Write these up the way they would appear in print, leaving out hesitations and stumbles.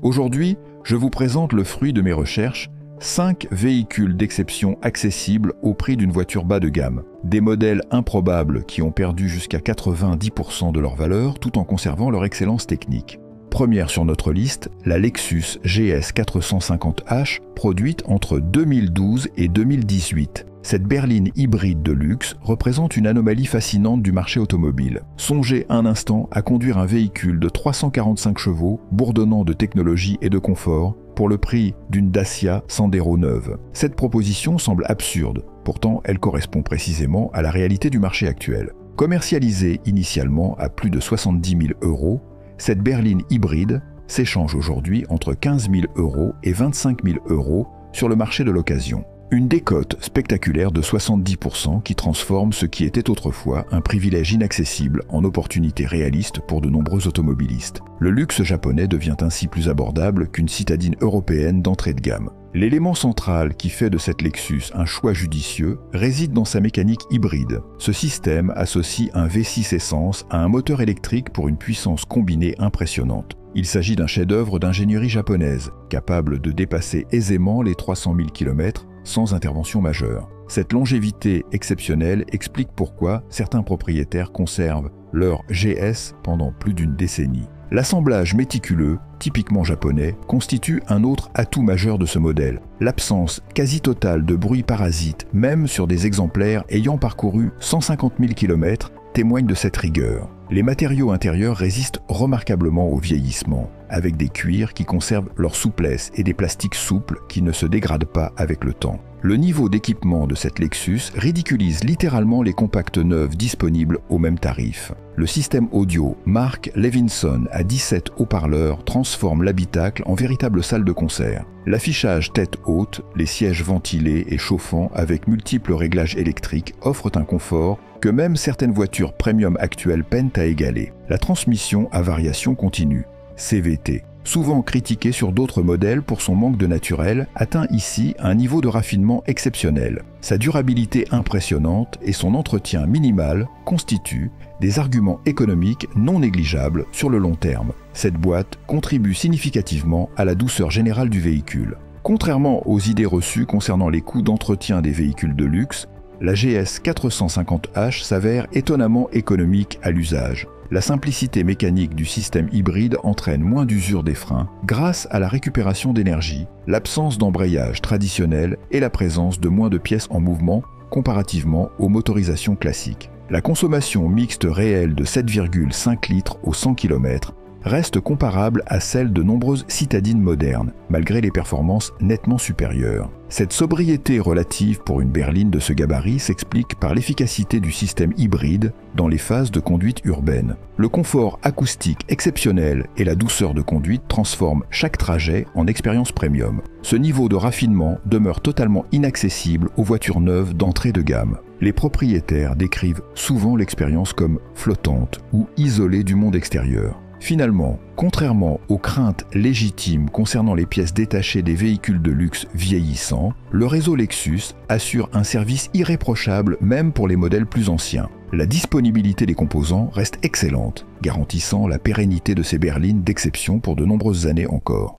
Aujourd'hui, je vous présente le fruit de mes recherches, 5 véhicules d'exception accessibles au prix d'une voiture bas de gamme. Des modèles improbables qui ont perdu jusqu'à 90% de leur valeur tout en conservant leur excellence technique. Première sur notre liste, la Lexus GS 450H, produite entre 2012 et 2018. Cette berline hybride de luxe représente une anomalie fascinante du marché automobile. Songez un instant à conduire un véhicule de 345 chevaux, bourdonnant de technologie et de confort, pour le prix d'une Dacia Sandero neuve. Cette proposition semble absurde, pourtant elle correspond précisément à la réalité du marché actuel. Commercialisée initialement à plus de 70 000 €, cette berline hybride s'échange aujourd'hui entre 15 000 € et 25 000 € sur le marché de l'occasion. Une décote spectaculaire de 70% qui transforme ce qui était autrefois un privilège inaccessible en opportunité réaliste pour de nombreux automobilistes. Le luxe japonais devient ainsi plus abordable qu'une citadine européenne d'entrée de gamme. L'élément central qui fait de cette Lexus un choix judicieux réside dans sa mécanique hybride. Ce système associe un V6 essence à un moteur électrique pour une puissance combinée impressionnante. Il s'agit d'un chef-d'œuvre d'ingénierie japonaise, capable de dépasser aisément les 300 000 km sans intervention majeure. Cette longévité exceptionnelle explique pourquoi certains propriétaires conservent leur GS pendant plus d'une décennie. L'assemblage méticuleux, typiquement japonais, constitue un autre atout majeur de ce modèle. L'absence quasi totale de bruit parasite, même sur des exemplaires ayant parcouru 150 000 km, témoigne de cette rigueur. Les matériaux intérieurs résistent remarquablement au vieillissement, avec des cuirs qui conservent leur souplesse et des plastiques souples qui ne se dégradent pas avec le temps. Le niveau d'équipement de cette Lexus ridiculise littéralement les compacts neufs disponibles au même tarif. Le système audio marque Levinson à 17 haut-parleurs transforme l'habitacle en véritable salle de concert. L'affichage tête haute, les sièges ventilés et chauffants avec multiples réglages électriques offrent un confort que même certaines voitures premium actuelles peinent à égaler. La transmission à variation continue, CVT, souvent critiquée sur d'autres modèles pour son manque de naturel, atteint ici un niveau de raffinement exceptionnel. Sa durabilité impressionnante et son entretien minimal constituent des arguments économiques non négligeables sur le long terme. Cette boîte contribue significativement à la douceur générale du véhicule. Contrairement aux idées reçues concernant les coûts d'entretien des véhicules de luxe, la GS 450H s'avère étonnamment économique à l'usage. La simplicité mécanique du système hybride entraîne moins d'usure des freins grâce à la récupération d'énergie, l'absence d'embrayage traditionnel et la présence de moins de pièces en mouvement comparativement aux motorisations classiques. La consommation mixte réelle de 7,5 litres au 100 km reste comparable à celle de nombreuses citadines modernes, malgré les performances nettement supérieures. Cette sobriété relative pour une berline de ce gabarit s'explique par l'efficacité du système hybride dans les phases de conduite urbaine. Le confort acoustique exceptionnel et la douceur de conduite transforment chaque trajet en expérience premium. Ce niveau de raffinement demeure totalement inaccessible aux voitures neuves d'entrée de gamme. Les propriétaires décrivent souvent l'expérience comme flottante ou isolée du monde extérieur. Finalement, contrairement aux craintes légitimes concernant les pièces détachées des véhicules de luxe vieillissants, le réseau Lexus assure un service irréprochable même pour les modèles plus anciens. La disponibilité des composants reste excellente, garantissant la pérennité de ces berlines d'exception pour de nombreuses années encore.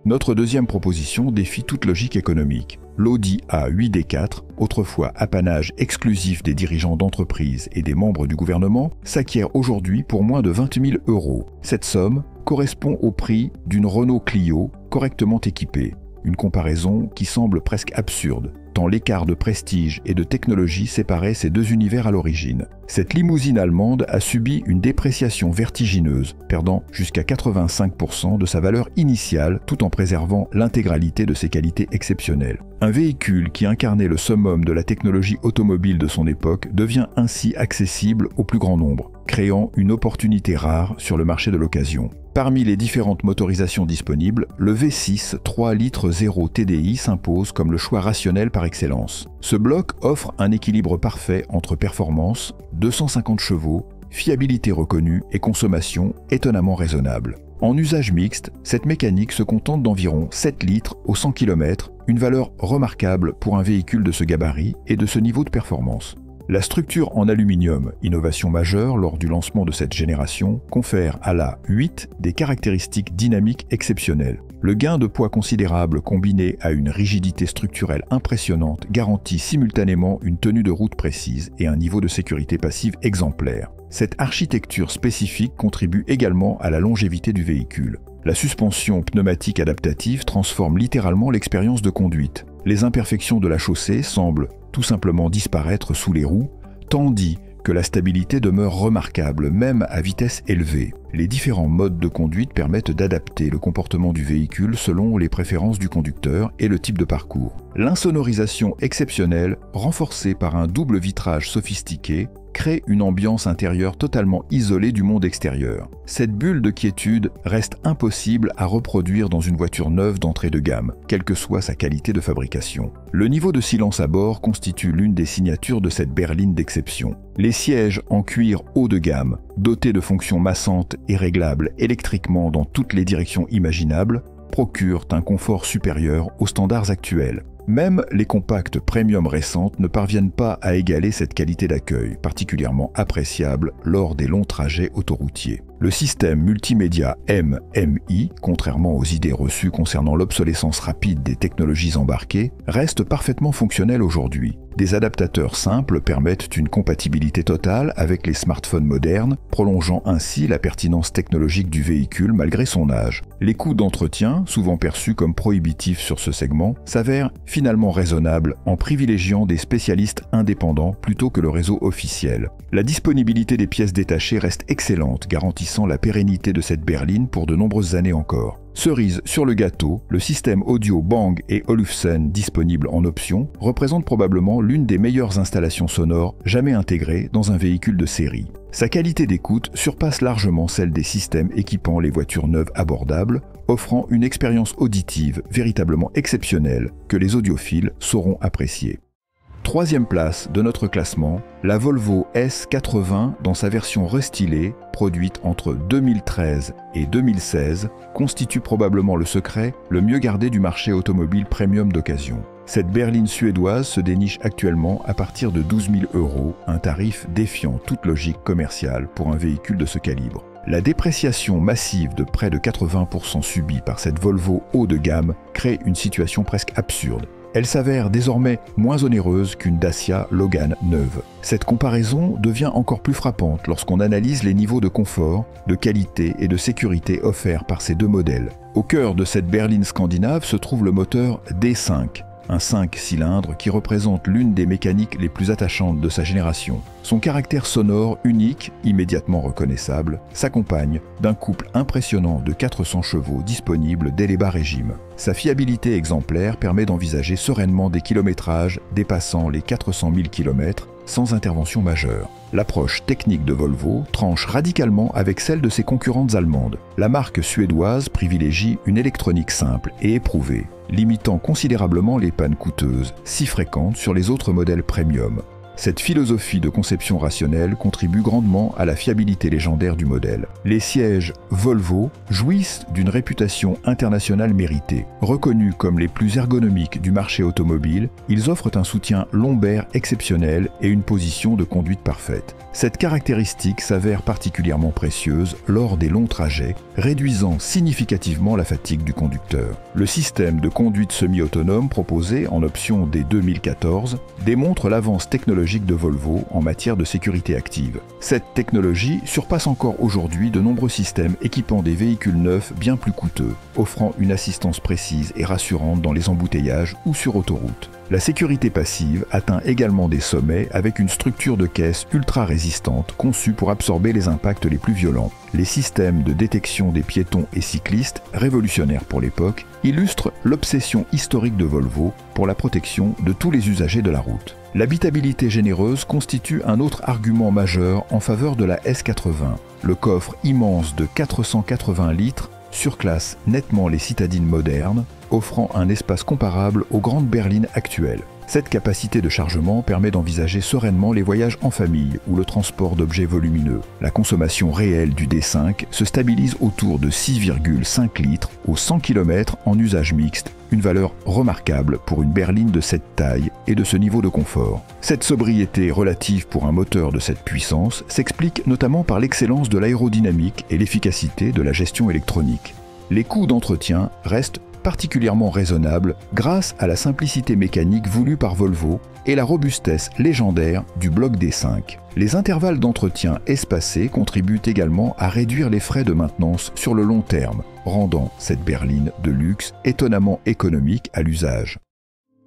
Notre deuxième proposition défie toute logique économique. L'Audi A8 D4, autrefois apanage exclusif des dirigeants d'entreprise et des membres du gouvernement, s'acquiert aujourd'hui pour moins de 20 000 €. Cette somme correspond au prix d'une Renault Clio correctement équipée. Une comparaison qui semble presque absurde, tant l'écart de prestige et de technologie séparait ces deux univers à l'origine. Cette limousine allemande a subi une dépréciation vertigineuse, perdant jusqu'à 85% de sa valeur initiale tout en préservant l'intégralité de ses qualités exceptionnelles. Un véhicule qui incarnait le summum de la technologie automobile de son époque devient ainsi accessible au plus grand nombre, créant une opportunité rare sur le marché de l'occasion. Parmi les différentes motorisations disponibles, le V6 3 litres 0 TDI s'impose comme le choix rationnel par excellence. Ce bloc offre un équilibre parfait entre performance, 250 chevaux, fiabilité reconnue et consommation étonnamment raisonnable. En usage mixte, cette mécanique se contente d'environ 7 litres au 100 km, une valeur remarquable pour un véhicule de ce gabarit et de ce niveau de performance. La structure en aluminium, innovation majeure lors du lancement de cette génération, confère à la 8 des caractéristiques dynamiques exceptionnelles. Le gain de poids considérable combiné à une rigidité structurelle impressionnante garantit simultanément une tenue de route précise et un niveau de sécurité passive exemplaire. Cette architecture spécifique contribue également à la longévité du véhicule. La suspension pneumatique adaptative transforme littéralement l'expérience de conduite. Les imperfections de la chaussée semblent tout simplement disparaître sous les roues, tandis que la stabilité demeure remarquable même à vitesse élevée. Les différents modes de conduite permettent d'adapter le comportement du véhicule selon les préférences du conducteur et le type de parcours. L'insonorisation exceptionnelle, renforcée par un double vitrage sophistiqué, crée une ambiance intérieure totalement isolée du monde extérieur. Cette bulle de quiétude reste impossible à reproduire dans une voiture neuve d'entrée de gamme, quelle que soit sa qualité de fabrication. Le niveau de silence à bord constitue l'une des signatures de cette berline d'exception. Les sièges en cuir haut de gamme, dotés de fonctions massantes et réglables électriquement dans toutes les directions imaginables, procurent un confort supérieur aux standards actuels. Même les compacts premium récentes ne parviennent pas à égaler cette qualité d'accueil, particulièrement appréciable lors des longs trajets autoroutiers. Le système multimédia MMI, contrairement aux idées reçues concernant l'obsolescence rapide des technologies embarquées, reste parfaitement fonctionnel aujourd'hui. Des adaptateurs simples permettent une compatibilité totale avec les smartphones modernes, prolongeant ainsi la pertinence technologique du véhicule malgré son âge. Les coûts d'entretien, souvent perçus comme prohibitifs sur ce segment, s'avèrent finalement raisonnables en privilégiant des spécialistes indépendants plutôt que le réseau officiel. La disponibilité des pièces détachées reste excellente, garantissant la pérennité de cette berline pour de nombreuses années encore. Cerise sur le gâteau, le système audio Bang & Olufsen disponible en option représente probablement l'une des meilleures installations sonores jamais intégrées dans un véhicule de série. Sa qualité d'écoute surpasse largement celle des systèmes équipant les voitures neuves abordables, offrant une expérience auditive véritablement exceptionnelle que les audiophiles sauront apprécier. Troisième place de notre classement, la Volvo S80 dans sa version restylée, produite entre 2013 et 2016, constitue probablement le secret le mieux gardé du marché automobile premium d'occasion. Cette berline suédoise se déniche actuellement à partir de 12 000 €, un tarif défiant toute logique commerciale pour un véhicule de ce calibre. La dépréciation massive de près de 80% subie par cette Volvo haut de gamme crée une situation presque absurde. Elle s'avère désormais moins onéreuse qu'une Dacia Logan neuve. Cette comparaison devient encore plus frappante lorsqu'on analyse les niveaux de confort, de qualité et de sécurité offerts par ces deux modèles. Au cœur de cette berline scandinave se trouve le moteur D5, un 5 cylindres qui représente l'une des mécaniques les plus attachantes de sa génération. Son caractère sonore unique, immédiatement reconnaissable, s'accompagne d'un couple impressionnant de 400 chevaux disponibles dès les bas régimes. Sa fiabilité exemplaire permet d'envisager sereinement des kilométrages dépassant les 400 000 km sans intervention majeure. L'approche technique de Volvo tranche radicalement avec celle de ses concurrentes allemandes. La marque suédoise privilégie une électronique simple et éprouvée, limitant considérablement les pannes coûteuses, si fréquentes sur les autres modèles premium. Cette philosophie de conception rationnelle contribue grandement à la fiabilité légendaire du modèle. Les sièges Volvo jouissent d'une réputation internationale méritée. Reconnus comme les plus ergonomiques du marché automobile, ils offrent un soutien lombaire exceptionnel et une position de conduite parfaite. Cette caractéristique s'avère particulièrement précieuse lors des longs trajets, réduisant significativement la fatigue du conducteur. Le système de conduite semi-autonome proposé en option dès 2014 démontre l'avance technologique de Volvo en matière de sécurité active. Cette technologie surpasse encore aujourd'hui de nombreux systèmes équipant des véhicules neufs bien plus coûteux, offrant une assistance précise et rassurante dans les embouteillages ou sur autoroute. La sécurité passive atteint également des sommets avec une structure de caisse ultra résistante conçue pour absorber les impacts les plus violents. Les systèmes de détection des piétons et cyclistes, révolutionnaires pour l'époque, illustrent l'obsession historique de Volvo pour la protection de tous les usagers de la route. L'habitabilité généreuse constitue un autre argument majeur en faveur de la S80. Le coffre immense de 480 litres surclasse nettement les citadines modernes, offrant un espace comparable aux grandes berlines actuelles. Cette capacité de chargement permet d'envisager sereinement les voyages en famille ou le transport d'objets volumineux. La consommation réelle du D5 se stabilise autour de 6,5 litres aux 100 km en usage mixte, une valeur remarquable pour une berline de cette taille et de ce niveau de confort. Cette sobriété relative pour un moteur de cette puissance s'explique notamment par l'excellence de l'aérodynamique et l'efficacité de la gestion électronique. Les coûts d'entretien restent particulièrement raisonnables grâce à la simplicité mécanique voulue par Volvo et la robustesse légendaire du bloc D5. Les intervalles d'entretien espacés contribuent également à réduire les frais de maintenance sur le long terme, rendant cette berline de luxe étonnamment économique à l'usage.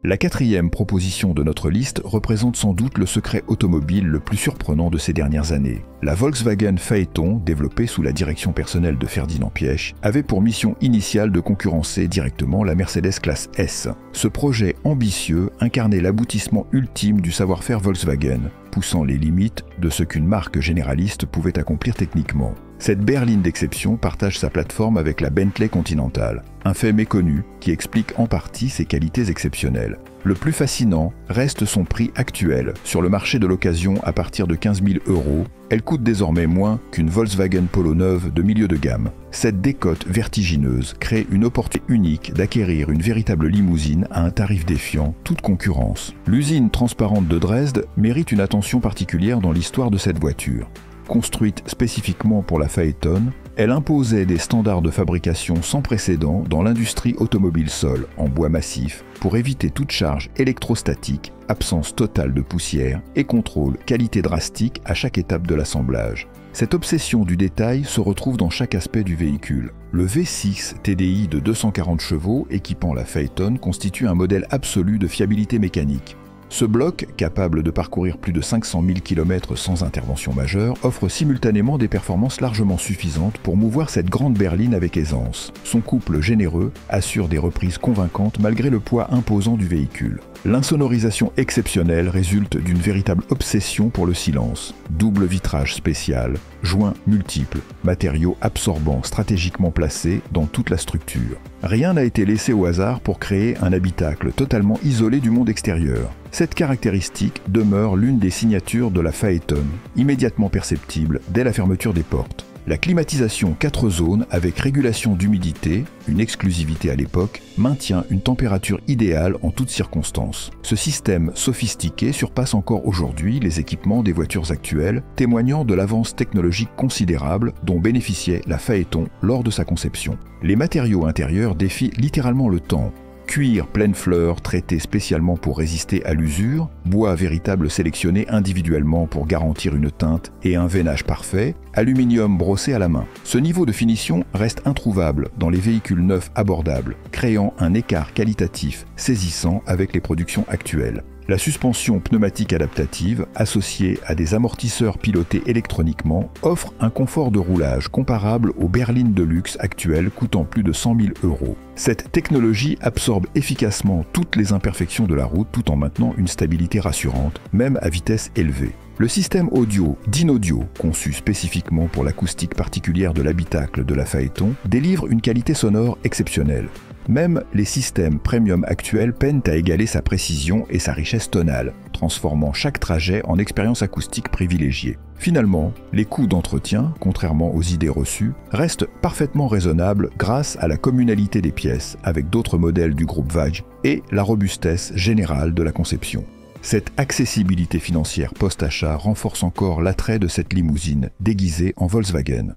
La quatrième proposition de notre liste représente sans doute le secret automobile le plus surprenant de ces dernières années. La Volkswagen Phaeton, développée sous la direction personnelle de Ferdinand Piëch, avait pour mission initiale de concurrencer directement la Mercedes classe S. Ce projet ambitieux incarnait l'aboutissement ultime du savoir-faire Volkswagen, poussant les limites de ce qu'une marque généraliste pouvait accomplir techniquement. Cette berline d'exception partage sa plateforme avec la Bentley Continental, un fait méconnu qui explique en partie ses qualités exceptionnelles. Le plus fascinant reste son prix actuel. Sur le marché de l'occasion à partir de 15 000 €, elle coûte désormais moins qu'une Volkswagen Polo neuve de milieu de gamme. Cette décote vertigineuse crée une opportunité unique d'acquérir une véritable limousine à un tarif défiant toute concurrence. L'usine transparente de Dresde mérite une attention particulière dans l'histoire de cette voiture. Construite spécifiquement pour la Phaeton, elle imposait des standards de fabrication sans précédent dans l'industrie automobile sol en bois massif pour éviter toute charge électrostatique, absence totale de poussière et contrôle qualité drastique à chaque étape de l'assemblage. Cette obsession du détail se retrouve dans chaque aspect du véhicule. Le V6 TDI de 240 chevaux équipant la Phaeton constitue un modèle absolu de fiabilité mécanique. Ce bloc, capable de parcourir plus de 500 000 km sans intervention majeure, offre simultanément des performances largement suffisantes pour mouvoir cette grande berline avec aisance. Son couple généreux assure des reprises convaincantes malgré le poids imposant du véhicule. L'insonorisation exceptionnelle résulte d'une véritable obsession pour le silence. Double vitrage spécial, joints multiples, matériaux absorbants stratégiquement placés dans toute la structure. Rien n'a été laissé au hasard pour créer un habitacle totalement isolé du monde extérieur. Cette caractéristique demeure l'une des signatures de la Phaeton, immédiatement perceptible dès la fermeture des portes. La climatisation 4 zones avec régulation d'humidité, une exclusivité à l'époque, maintient une température idéale en toutes circonstances. Ce système sophistiqué surpasse encore aujourd'hui les équipements des voitures actuelles, témoignant de l'avance technologique considérable dont bénéficiait la Phaeton lors de sa conception. Les matériaux intérieurs défient littéralement le temps. Cuir pleine fleur traité spécialement pour résister à l'usure, bois véritable sélectionné individuellement pour garantir une teinte et un veinage parfait, aluminium brossé à la main. Ce niveau de finition reste introuvable dans les véhicules neufs abordables, créant un écart qualitatif saisissant avec les productions actuelles. La suspension pneumatique adaptative, associée à des amortisseurs pilotés électroniquement, offre un confort de roulage comparable aux berlines de luxe actuelles coûtant plus de 100 000 €. Cette technologie absorbe efficacement toutes les imperfections de la route tout en maintenant une stabilité rassurante, même à vitesse élevée. Le système audio Dynaudio, conçu spécifiquement pour l'acoustique particulière de l'habitacle de la Phaeton, délivre une qualité sonore exceptionnelle. Même les systèmes premium actuels peinent à égaler sa précision et sa richesse tonale, transformant chaque trajet en expérience acoustique privilégiée. Finalement, les coûts d'entretien, contrairement aux idées reçues, restent parfaitement raisonnables grâce à la communalité des pièces avec d'autres modèles du groupe Vaj et la robustesse générale de la conception. Cette accessibilité financière post-achat renforce encore l'attrait de cette limousine déguisée en Volkswagen.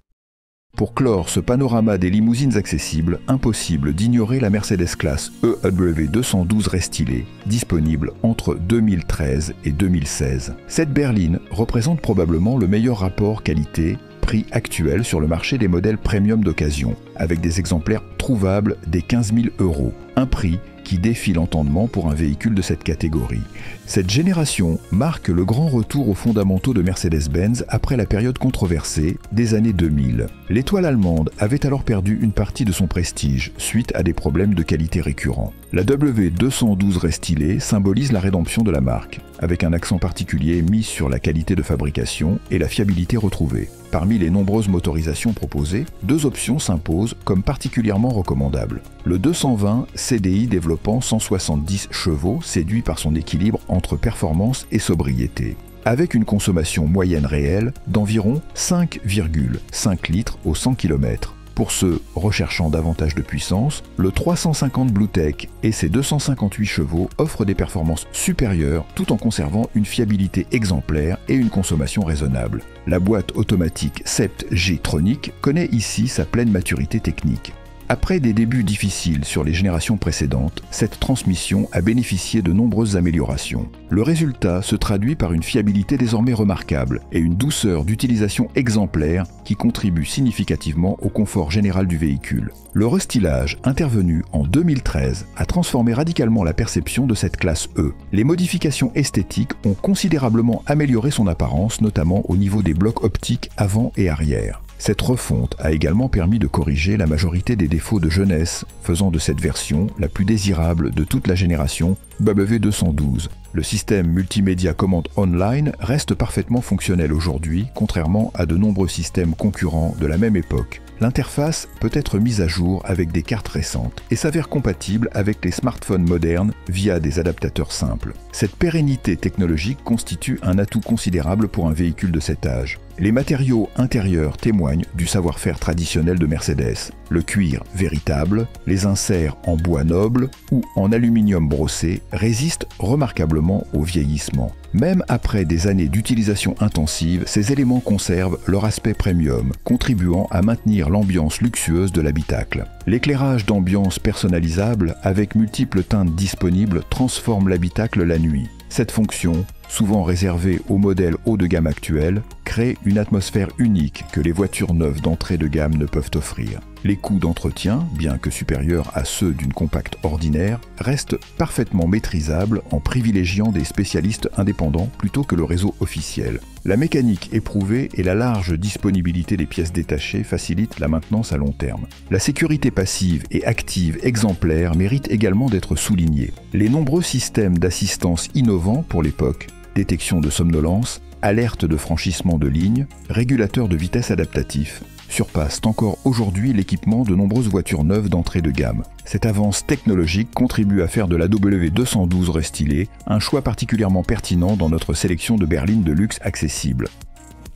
Pour clore ce panorama des limousines accessibles, impossible d'ignorer la Mercedes classe EW 212 restylée, disponible entre 2013 et 2016. Cette berline représente probablement le meilleur rapport qualité-prix actuel sur le marché des modèles premium d'occasion, avec des exemplaires trouvables des 15 000 €, un prix qui défie l'entendement pour un véhicule de cette catégorie. Cette génération marque le grand retour aux fondamentaux de Mercedes-Benz après la période controversée des années 2000. L'étoile allemande avait alors perdu une partie de son prestige suite à des problèmes de qualité récurrents. La W212 restylée symbolise la rédemption de la marque, avec un accent particulier mis sur la qualité de fabrication et la fiabilité retrouvée. Parmi les nombreuses motorisations proposées, deux options s'imposent propose comme particulièrement recommandable. Le 220 CDI développant 170 chevaux séduit par son équilibre entre performance et sobriété, avec une consommation moyenne réelle d'environ 5,5 litres au 100 km. Pour ceux recherchant davantage de puissance, le 350 Bluetech et ses 258 chevaux offrent des performances supérieures tout en conservant une fiabilité exemplaire et une consommation raisonnable. La boîte automatique Sept G-Tronic connaît ici sa pleine maturité technique. Après des débuts difficiles sur les générations précédentes, cette transmission a bénéficié de nombreuses améliorations. Le résultat se traduit par une fiabilité désormais remarquable et une douceur d'utilisation exemplaire qui contribue significativement au confort général du véhicule. Le restylage intervenu en 2013 a transformé radicalement la perception de cette classe E. Les modifications esthétiques ont considérablement amélioré son apparence, notamment au niveau des blocs optiques avant et arrière. Cette refonte a également permis de corriger la majorité des défauts de jeunesse, faisant de cette version la plus désirable de toute la génération W212. Le système multimédia commande online reste parfaitement fonctionnel aujourd'hui, contrairement à de nombreux systèmes concurrents de la même époque. L'interface peut être mise à jour avec des cartes récentes et s'avère compatible avec les smartphones modernes via des adaptateurs simples. Cette pérennité technologique constitue un atout considérable pour un véhicule de cet âge. Les matériaux intérieurs témoignent du savoir-faire traditionnel de Mercedes. Le cuir véritable, les inserts en bois noble ou en aluminium brossé résistent remarquablement au vieillissement. Même après des années d'utilisation intensive, ces éléments conservent leur aspect premium, contribuant à maintenir l'ambiance luxueuse de l'habitacle. L'éclairage d'ambiance personnalisable avec multiples teintes disponibles transforme l'habitacle la nuit. Cette fonction, souvent réservée aux modèles haut de gamme actuels, crée une atmosphère unique que les voitures neuves d'entrée de gamme ne peuvent offrir. Les coûts d'entretien, bien que supérieurs à ceux d'une compacte ordinaire, restent parfaitement maîtrisables en privilégiant des spécialistes indépendants plutôt que le réseau officiel. La mécanique éprouvée et la large disponibilité des pièces détachées facilitent la maintenance à long terme. La sécurité passive et active exemplaire mérite également d'être soulignée. Les nombreux systèmes d'assistance innovants pour l'époque, détection de somnolence, alerte de franchissement de ligne, régulateur de vitesse adaptatif, surpassent encore aujourd'hui l'équipement de nombreuses voitures neuves d'entrée de gamme. Cette avance technologique contribue à faire de la W212 restylée un choix particulièrement pertinent dans notre sélection de berlines de luxe accessibles.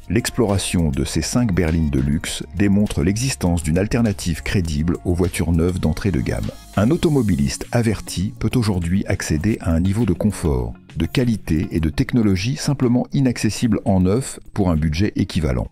L'exploration de ces 5 berlines de luxe démontre l'existence d'une alternative crédible aux voitures neuves d'entrée de gamme. Un automobiliste averti peut aujourd'hui accéder à un niveau de confort, de qualité et de technologie simplement inaccessible en neuf pour un budget équivalent.